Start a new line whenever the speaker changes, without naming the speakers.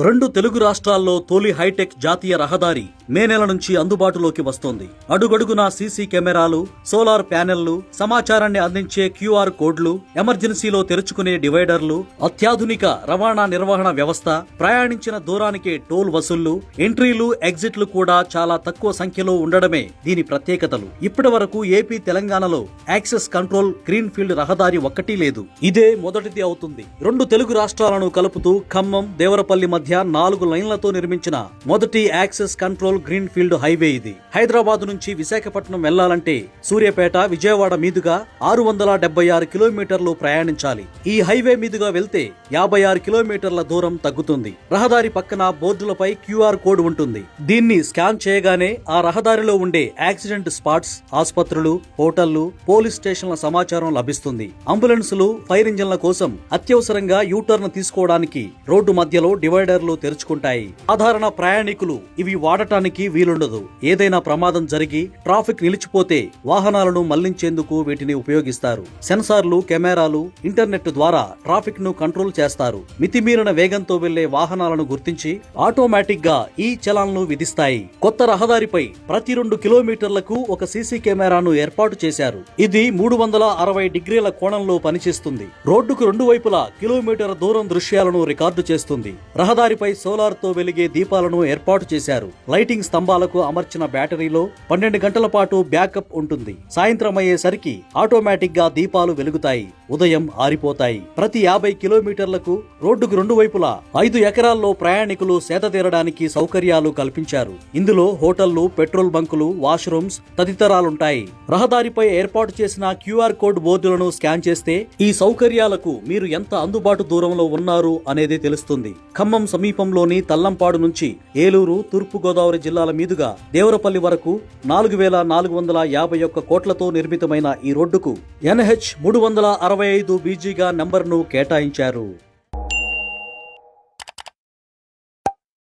రెండు తెలుగు రాష్ట్రాల్లో తొలి హైటెక్ జాతీయ రహదారి మే నెల నుంచి అందుబాటులోకి వస్తోంది. అడుగడుగునా సీసీ కెమెరాలు, సోలార్ ప్యానెళ్లు, సమాచారాన్ని అందించే క్యూఆర్ కోడ్లు, ఎమర్జెన్సీలో తెరుచుకునే డివైడర్లు, అత్యాధునిక రవాణా నిర్వహణ వ్యవస్థ, ప్రయాణించిన దూరానికి టోల్ వసూళ్లు, ఎంట్రీలు, ఎగ్జిట్లు కూడా చాలా తక్కువ సంఖ్యలో ఉండడమే దీని ప్రత్యేకతలు. ఇప్పటి వరకు ఏపీ, తెలంగాణలో యాక్సెస్ కంట్రోల్ గ్రీన్ ఫీల్డ్ రహదారి ఒక్కటీ లేదు. ఇదే మొదటిది అవుతుంది. రెండు తెలుగు రాష్ట్రాలను కలుపుతూ ఖమ్మం, దేవరపల్లి మధ్య 4 లైన్లతో నిర్మించిన మొదటి access control green field highway ఇది. హైదరాబాద్ నుంచి విశాఖపట్నం వెళ్లాలంటే సూర్యాపేట, విజయవాడ మీదుగా 676 కిలోమీటర్లు ప్రయాణించాలి. ఈ హైవే మీదుగా వెళ్తే 56 కిలోమీటర్ల దూరం తగ్గుతుంది. రహదారి పక్కన బోర్డులపై క్యూఆర్ కోడ్ ఉంటుంది. దీన్ని స్కాన్ చేయగానే ఆ రహదారిలో ఉండే యాక్సిడెంట్ స్పాట్స్, ఆసుపత్రులు, హోటళ్లు, పోలీస్ స్టేషన్ల సమాచారం లభిస్తుంది. అంబులెన్సులు, ఫైర్ ఇంజన్ల కోసం అత్యవసరంగా యూటర్న్ తీసుకోవడానికి రోడ్డు మధ్యలో డివైడర్లు తెరుచుకుంటాయి. సాధారణ ప్రయాణికులు ఇవి వాడటానికి వీలుండదు. ఏదైనా ప్రమాదం జరిగి ట్రాఫిక్ నిలిచిపోతే వాహనాలను మళ్లించేందుకు వీటిని ఉపయోగిస్తారు. సెన్సార్లు, కెమెరాలు, ఇంటర్నెట్ ద్వారా ట్రాఫిక్ ను కంట్రోల్ చేస్తారు. మితిమీరిన వేగంతో వెళ్లే వాహనాలను గుర్తించి ఆటోమేటిక్ గా ఈ చలాన్లు విధిస్తాయి. కొత్త రహదారిపై ప్రతి 2 కిలోమీటర్లకు ఒక సీసీ కెమెరాను ఏర్పాటు చేశారు. ఇది 360 డిగ్రీల కోణంలో పనిచేస్తుంది. రోడ్డుకు 2 వైపులా కిలోమీటర్ దూరం దృశ్యాలను రికార్డు చేస్తుంది. రహదారిపై సోలార్ తో వెలిగే దీపాలను ఏర్పాటు చేశారు. లైటింగ్ స్తంభాలకు అమర్చిన బ్యాటరీలో 12 గంటల పాటు బ్యాకప్ ఉంటుంది. సాయంత్రం అయ్యేసరికి ఆటోమేటిక్ గా దీపాలు వెలుగుతాయి. ఉదయం ఆరిపోతాయి. ప్రతి 50 కిలోమీటర్లకు రోడ్డుకు 2 వైపులా 5 ఎకరాల్లో ప్రయాణికులు సేద తీరడానికి సౌకర్యాలు కల్పించారు. ఇందులో హోటళ్లు, పెట్రోల్ బంకులు, వాష్రూమ్స్ తదితరాలుంటాయి. రహదారిపై ఏర్పాటు చేసిన క్యూఆర్ కోడ్ బోర్డులను స్కాన్ చేస్తే ఈ సౌకర్యాలకు మీరు ఎంత అందుబాటు దూరంలో ఉన్నారు అనేది తెలుస్తుంది. ఖమ్మం సమీపంలోని తల్లంపాడు నుంచి ఏలూరు, తూర్పు గోదావరి జిల్లాల మీదుగా దేవరపల్లి వరకు 4451 కోట్లతో నిర్మితమైన ఈ రోడ్డుకు NH 365 బీజీగా నంబర్ను కేటాయించారు.